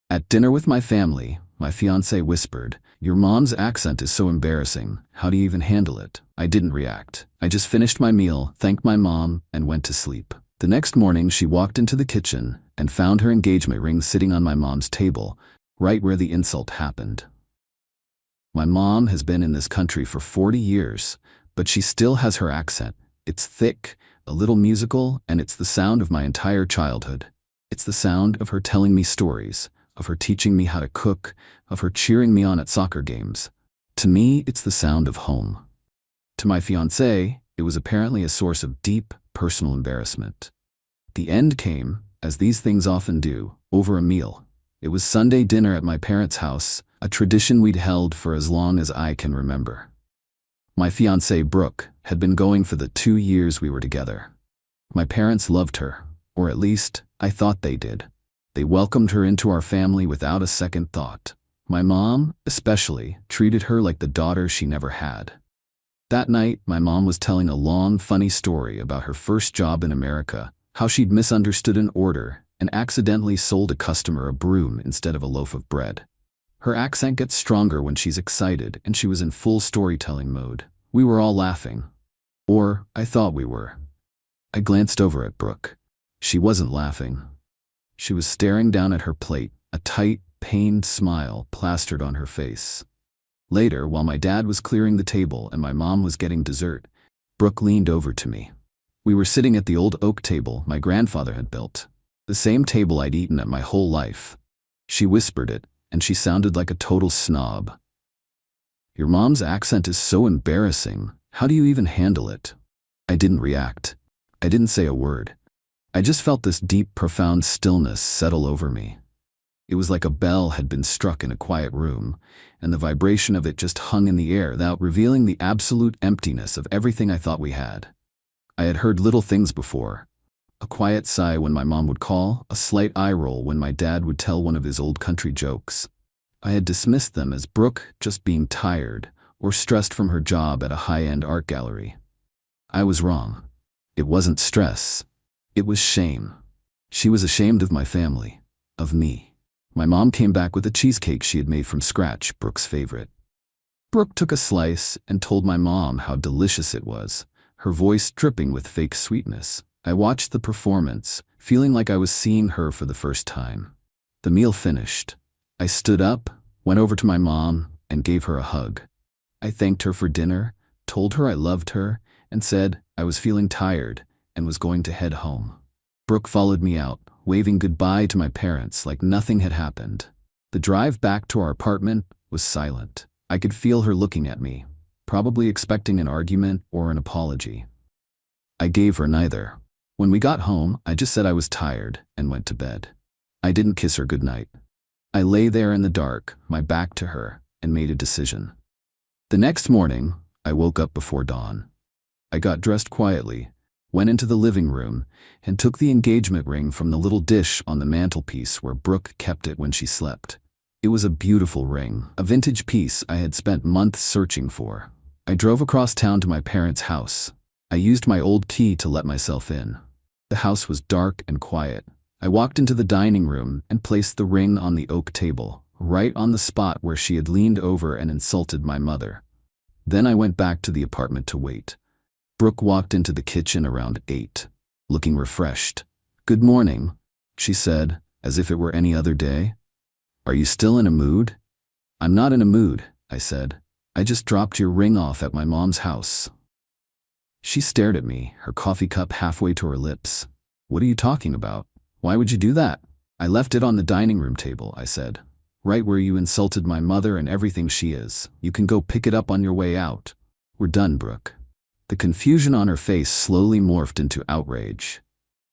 At dinner with my family, my fiancé whispered, "Your mom's accent is so embarrassing. How do you even handle it?" I didn't react. I just finished my meal, thanked my mom, and went to sleep. The next morning, she walked into the kitchen and found her engagement ring sitting on my mom's table, right where the insult happened. My mom has been in this country for 40 years, but she still has her accent. It's thick, a little musical, and it's the sound of my entire childhood. It's the sound of her telling me stories, of her teaching me how to cook, of her cheering me on at soccer games. To me, it's the sound of home. To my fiancé, it was apparently a source of deep, personal embarrassment. The end came, as these things often do, over a meal. It was Sunday dinner at my parents' house, a tradition we'd held for as long as I can remember. My fiancée, Brooke, had been going for the 2 years we were together. My parents loved her, or at least, I thought they did. They welcomed her into our family without a second thought. My mom, especially, treated her like the daughter she never had. That night, my mom was telling a long, funny story about her first job in America, how she'd misunderstood an order and accidentally sold a customer a broom instead of a loaf of bread. Her accent gets stronger when she's excited, and she was in full storytelling mode. We were all laughing. Or, I thought we were. I glanced over at Brooke. She wasn't laughing. She was staring down at her plate, a tight, pained smile plastered on her face. Later, while my dad was clearing the table and my mom was getting dessert, Brooke leaned over to me. We were sitting at the old oak table my grandfather had built, the same table I'd eaten at my whole life. She whispered it, and she sounded like a total snob. "Your mom's accent is so embarrassing. How do you even handle it?" I didn't react. I didn't say a word. I just felt this deep, profound stillness settle over me. It was like a bell had been struck in a quiet room, and the vibration of it just hung in the air without revealing the absolute emptiness of everything I thought we had. I had heard little things before. A quiet sigh when my mom would call, a slight eye roll when my dad would tell one of his old country jokes. I had dismissed them as Brooke just being tired or stressed from her job at a high-end art gallery. I was wrong. It wasn't stress. It was shame. She was ashamed of my family, of me. My mom came back with a cheesecake she had made from scratch, Brooke's favorite. Brooke took a slice and told my mom how delicious it was, her voice dripping with fake sweetness. I watched the performance, feeling like I was seeing her for the first time. The meal finished. I stood up, went over to my mom, and gave her a hug. I thanked her for dinner, told her I loved her, and said I was feeling tired and was going to head home. Brooke followed me out, waving goodbye to my parents like nothing had happened. The drive back to our apartment was silent. I could feel her looking at me, probably expecting an argument or an apology. I gave her neither. When we got home, I just said I was tired and went to bed. I didn't kiss her goodnight. I lay there in the dark, my back to her, and made a decision. The next morning, I woke up before dawn. I got dressed quietly, went into the living room, and took the engagement ring from the little dish on the mantelpiece where Brooke kept it when she slept. It was a beautiful ring, a vintage piece I had spent months searching for. I drove across town to my parents' house. I used my old key to let myself in. The house was dark and quiet. I walked into the dining room and placed the ring on the oak table, right on the spot where she had leaned over and insulted my mother. Then I went back to the apartment to wait. Brooke walked into the kitchen around 8, looking refreshed. "Good morning," she said, as if it were any other day. "Are you still in a mood?" "I'm not in a mood," I said. "I just dropped your ring off at my mom's house." She stared at me, her coffee cup halfway to her lips. "What are you talking about? Why would you do that?" "I left it on the dining room table," I said. "Right where you insulted my mother and everything she is. You can go pick it up on your way out." "We're done, Brooke." The confusion on her face slowly morphed into outrage.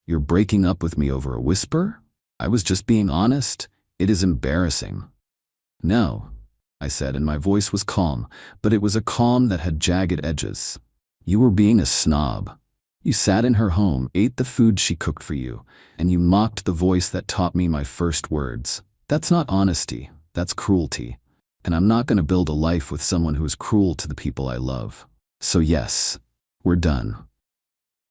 "You're breaking up with me over a whisper? I was just being honest. It is embarrassing." "No," I said, and my voice was calm, but it was a calm that had jagged edges. "You were being a snob. You sat in her home, ate the food she cooked for you, and you mocked the voice that taught me my first words. That's not honesty, that's cruelty. And I'm not going to build a life with someone who is cruel to the people I love. So yes, we're done."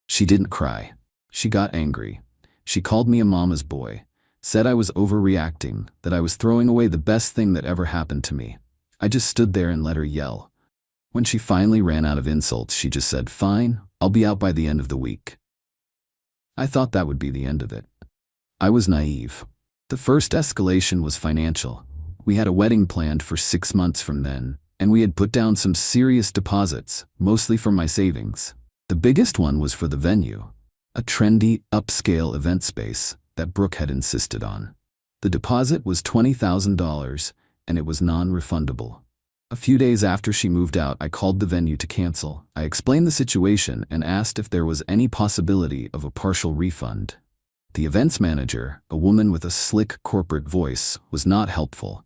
She didn't cry. She got angry. She called me a mama's boy. Said I was overreacting, that I was throwing away the best thing that ever happened to me. I just stood there and let her yell. When she finally ran out of insults, she just said, "Fine, I'll be out by the end of the week." I thought that would be the end of it. I was naive. The first escalation was financial. We had a wedding planned for 6 months from then, and we had put down some serious deposits, mostly from my savings. The biggest one was for the venue, a trendy, upscale event space that Brooke had insisted on. The deposit was $20,000, and it was non-refundable. A few days after she moved out, I called the venue to cancel. I explained the situation and asked if there was any possibility of a partial refund. The events manager, a woman with a slick corporate voice, was not helpful.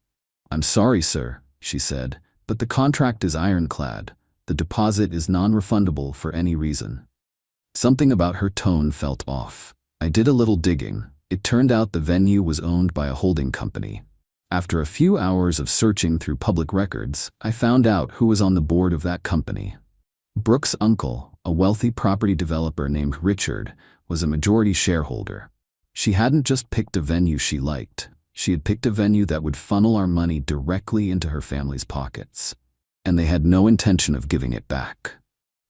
"I'm sorry, sir," she said, "but the contract is ironclad. The deposit is non-refundable for any reason." Something about her tone felt off. I did a little digging. It turned out the venue was owned by a holding company. After a few hours of searching through public records, I found out who was on the board of that company. Brooke's uncle, a wealthy property developer named Richard, was a majority shareholder. She hadn't just picked a venue she liked. She had picked a venue that would funnel our money directly into her family's pockets. And they had no intention of giving it back.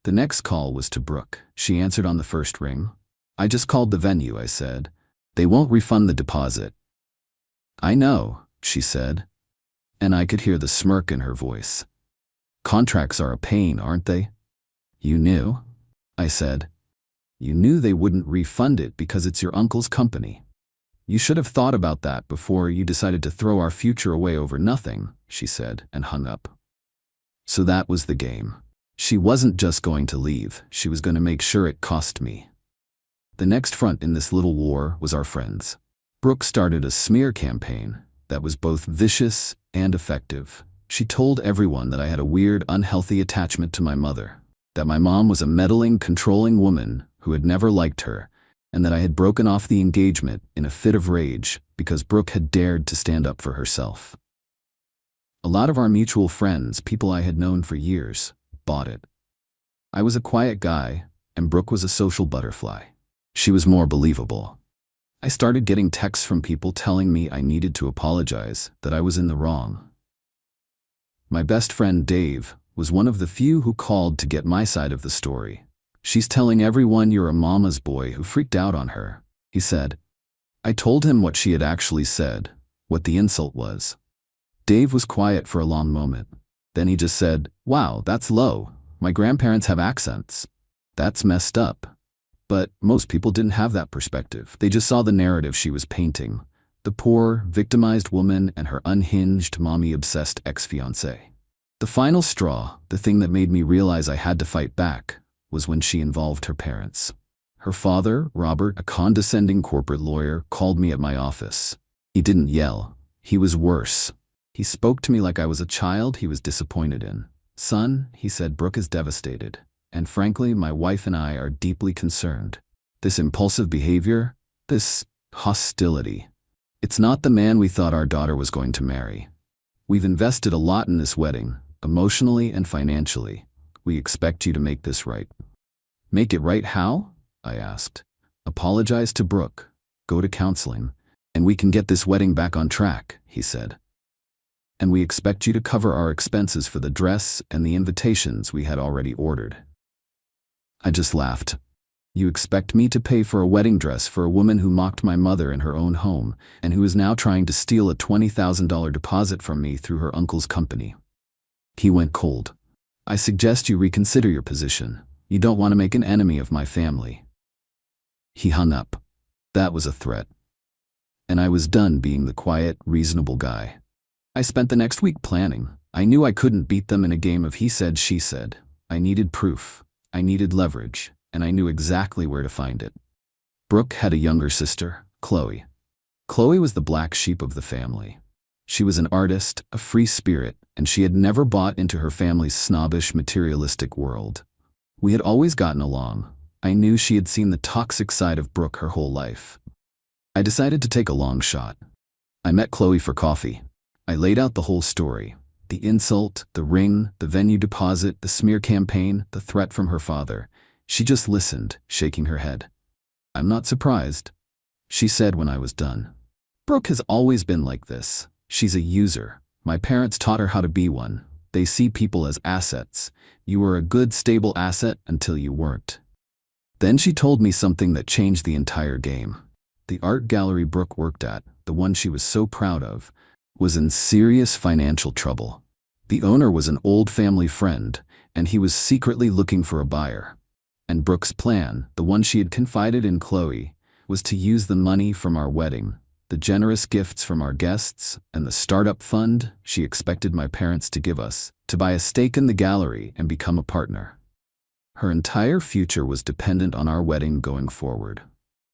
The next call was to Brooke. She answered on the first ring. "I just called the venue," I said. "They won't refund the deposit." "I know," she said, and I could hear the smirk in her voice. "Contracts are a pain, aren't they?" "You knew?" I said. "You knew they wouldn't refund it because it's your uncle's company. You should have thought about that before you decided to throw our future away over nothing," she said, and hung up. So that was the game. She wasn't just going to leave, she was going to make sure it cost me. The next front in this little war was our friends. Brooke started a smear campaign that was both vicious and effective. She told everyone that I had a weird, unhealthy attachment to my mother, that my mom was a meddling, controlling woman who had never liked her, and that I had broken off the engagement in a fit of rage because Brooke had dared to stand up for herself. A lot of our mutual friends, people I had known for years, bought it. I was a quiet guy, and Brooke was a social butterfly. She was more believable. I started getting texts from people telling me I needed to apologize, that I was in the wrong. My best friend Dave was one of the few who called to get my side of the story. "She's telling everyone you're a mama's boy who freaked out on her," he said. I told him what she had actually said, what the insult was. Dave was quiet for a long moment. Then he just said, "Wow, that's low. My grandparents have accents. That's messed up." But most people didn't have that perspective. They just saw the narrative she was painting. The poor, victimized woman and her unhinged, mommy-obsessed ex-fiancé. The final straw, the thing that made me realize I had to fight back, was when she involved her parents. Her father, Robert, a condescending corporate lawyer, called me at my office. He didn't yell. He was worse. He spoke to me like I was a child he was disappointed in. "Son," he said, "Brooke is devastated. And frankly, my wife and I are deeply concerned. This impulsive behavior, this hostility, it's not the man we thought our daughter was going to marry. We've invested a lot in this wedding, emotionally and financially. We expect you to make this right." "Make it right how?" I asked. "Apologize to Brooke, go to counseling, and we can get this wedding back on track," he said. "And we expect you to cover our expenses for the dress and the invitations we had already ordered." I just laughed. "You expect me to pay for a wedding dress for a woman who mocked my mother in her own home and who is now trying to steal a $20,000 deposit from me through her uncle's company?" He went cold. "I suggest you reconsider your position. You don't want to make an enemy of my family." He hung up. That was a threat. And I was done being the quiet, reasonable guy. I spent the next week planning. I knew I couldn't beat them in a game of he said, she said. I needed proof. I needed leverage, and I knew exactly where to find it. Brooke had a younger sister, Qley. Qley was the black sheep of the family. She was an artist, a free spirit, and she had never bought into her family's snobbish, materialistic world. We had always gotten along. I knew she had seen the toxic side of Brooke her whole life. I decided to take a long shot. I met Qley for coffee. I laid out the whole story. The insult, the ring, the venue deposit, the smear campaign, the threat from her father. She just listened, shaking her head. "I'm not surprised," she said when I was done. Brooke has always been like this. She's a user. My parents taught her how to be one. They see people as assets. You were a good, stable asset until you weren't. Then she told me something that changed the entire game. The art gallery Brooke worked at, the one she was so proud of, was in serious financial trouble. The owner was an old family friend, and he was secretly looking for a buyer. And Brooke's plan, the one she had confided in Qley, was to use the money from our wedding, the generous gifts from our guests, and the startup fund she expected my parents to give us, to buy a stake in the gallery and become a partner. Her entire future was dependent on our wedding going forward.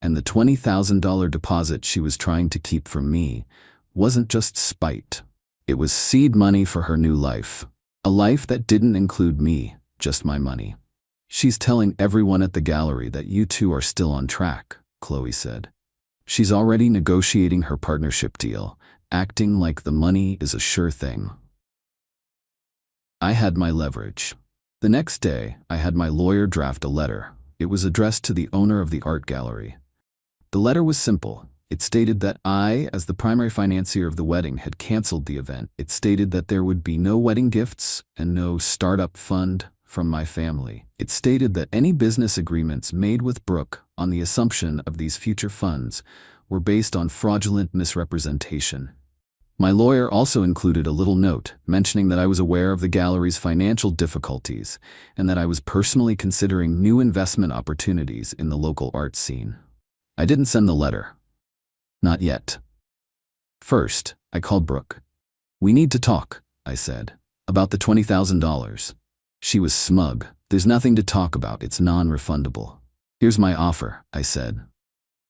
And the $20,000 deposit she was trying to keep from me wasn't just spite. It was seed money for her new life. A life that didn't include me, just my money. She's telling everyone at the gallery that you two are still on track, Qley said. She's already negotiating her partnership deal, acting like the money is a sure thing. I had my leverage. The next day, I had my lawyer draft a letter. It was addressed to the owner of the art gallery. The letter was simple. It stated that I, as the primary financier of the wedding, had canceled the event. It stated that there would be no wedding gifts and no startup fund from my family. It stated that any business agreements made with Brooke on the assumption of these future funds were based on fraudulent misrepresentation. My lawyer also included a little note mentioning that I was aware of the gallery's financial difficulties and that I was personally considering new investment opportunities in the local art scene. I didn't send the letter. Not yet. First, I called Brooke. "We need to talk," I said, "about the $20,000. She was smug. "There's nothing to talk about, it's non-refundable." "Here's my offer," I said.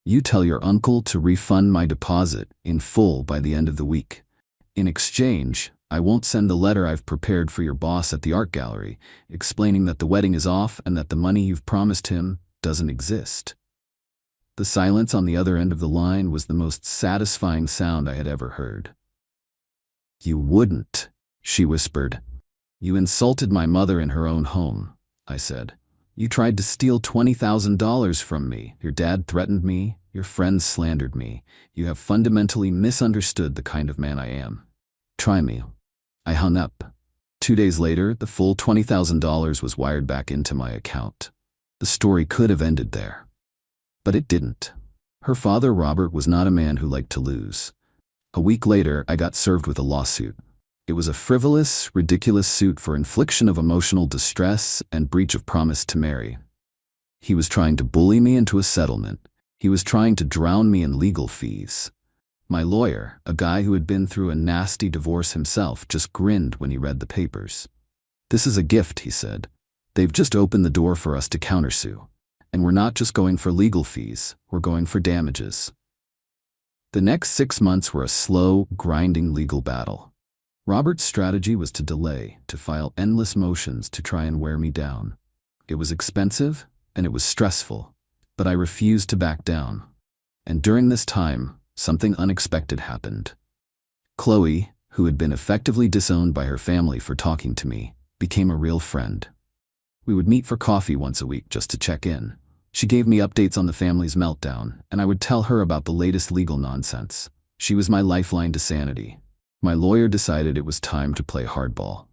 "You tell your uncle to refund my deposit in full by the end of the week. In exchange, I won't send the letter I've prepared for your boss at the art gallery, explaining that the wedding is off and that the money you've promised him doesn't exist." The silence on the other end of the line was the most satisfying sound I had ever heard. "You wouldn't," she whispered. "You insulted my mother in her own home," I said. "You tried to steal $20,000 from me. Your dad threatened me. Your friends slandered me. You have fundamentally misunderstood the kind of man I am. Try me." I hung up. 2 days later, the full $20,000 was wired back into my account. The story could have ended there. But it didn't. Her father, Robert, was not a man who liked to lose. A week later, I got served with a lawsuit. It was a frivolous, ridiculous suit for infliction of emotional distress and breach of promise to marry. He was trying to bully me into a settlement. He was trying to drown me in legal fees. My lawyer, a guy who had been through a nasty divorce himself, just grinned when he read the papers. "This is a gift," he said. "They've just opened the door for us to countersue. And we're not just going for legal fees, we're going for damages." The next 6 months were a slow, grinding legal battle. Robert's strategy was to delay, to file endless motions to try and wear me down. It was expensive, and it was stressful, but I refused to back down. And during this time, something unexpected happened. Qley, who had been effectively disowned by her family for talking to me, became a real friend. We would meet for coffee once a week just to check in. She gave me updates on the family's meltdown, and I would tell her about the latest legal nonsense. She was my lifeline to sanity. My lawyer decided it was time to play hardball.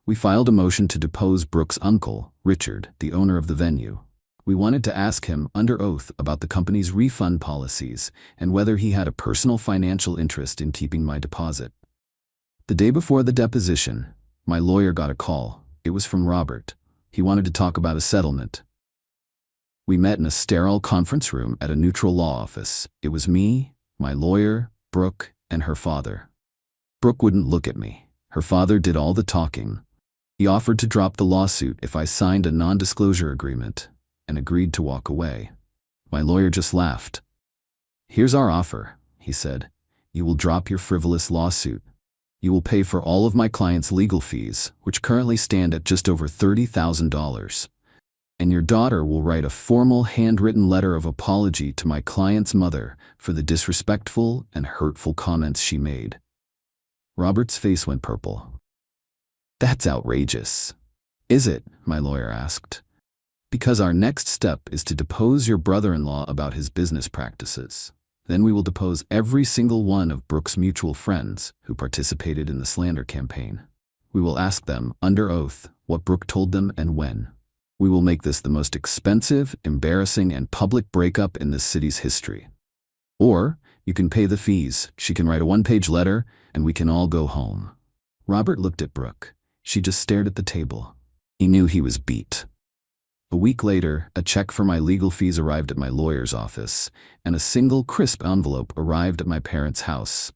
We filed a motion to depose Brooke's uncle, Richard, the owner of the venue. We wanted to ask him, under oath, about the company's refund policies and whether he had a personal financial interest in keeping my deposit. The day before the deposition, my lawyer got a call. It was from Robert. He wanted to talk about a settlement. We met in a sterile conference room at a neutral law office. It was me, my lawyer, Brooke, and her father. Brooke wouldn't look at me. Her father did all the talking. He offered to drop the lawsuit if I signed a non-disclosure agreement and agreed to walk away. My lawyer just laughed. "Here's our offer," he said. "You will drop your frivolous lawsuit. You will pay for all of my client's legal fees, which currently stand at just over $30,000. And your daughter will write a formal handwritten letter of apology to my client's mother for the disrespectful and hurtful comments she made." Robert's face went purple. "That's outrageous." "Is it?" my lawyer asked. "Because our next step is to depose your brother-in-law about his business practices. Then we will depose every single one of Brooke's mutual friends who participated in the slander campaign. We will ask them, under oath, what Brooke told them and when. We will make this the most expensive, embarrassing, and public breakup in this city's history. Or, you can pay the fees, she can write a one-page letter, and we can all go home. Robert looked at Brooke. She just stared at the table. He knew he was beat. A week later, a check for my legal fees arrived at my lawyer's office, and a single crisp envelope arrived at my parents' house.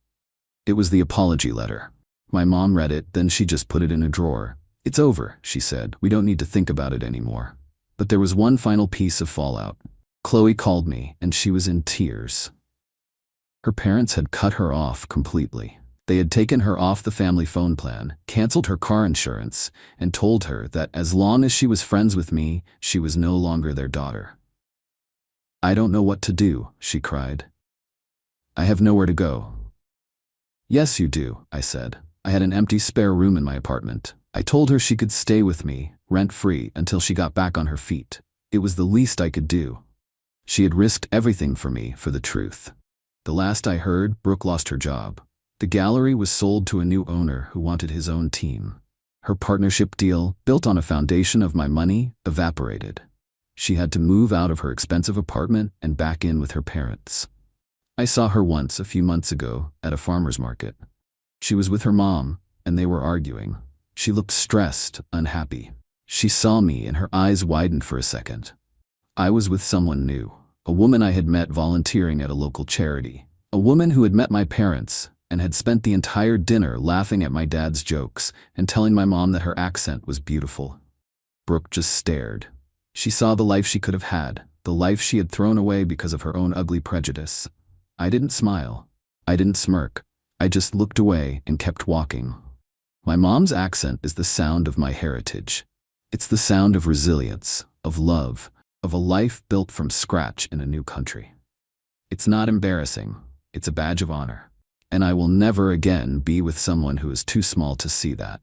It was the apology letter. My mom read it, then she just put it in a drawer. "It's over," she said. "We don't need to think about it anymore." But there was one final piece of fallout. Qley called me, and she was in tears. Her parents had cut her off completely. They had taken her off the family phone plan, canceled her car insurance, and told her that as long as she was friends with me, she was no longer their daughter. "I don't know what to do," she cried. "I have nowhere to go." "Yes, you do," I said. I had an empty spare room in my apartment. I told her she could stay with me, rent-free, until she got back on her feet. It was the least I could do. She had risked everything for me for the truth. The last I heard, Brooke lost her job. The gallery was sold to a new owner who wanted his own team. Her partnership deal, built on a foundation of my money, evaporated. She had to move out of her expensive apartment and back in with her parents. I saw her once a few months ago at a farmer's market. She was with her mom, and they were arguing. She looked stressed, unhappy. She saw me and her eyes widened for a second. I was with someone new, a woman I had met volunteering at a local charity, a woman who had met my parents and had spent the entire dinner laughing at my dad's jokes and telling my mom that her accent was beautiful. Brooke just stared. She saw the life she could have had, the life she had thrown away because of her own ugly prejudice. I didn't smile. I didn't smirk. I just looked away and kept walking. My mom's accent is the sound of my heritage. It's the sound of resilience, of love, of a life built from scratch in a new country. It's not embarrassing. It's a badge of honor. And I will never again be with someone who is too small to see that.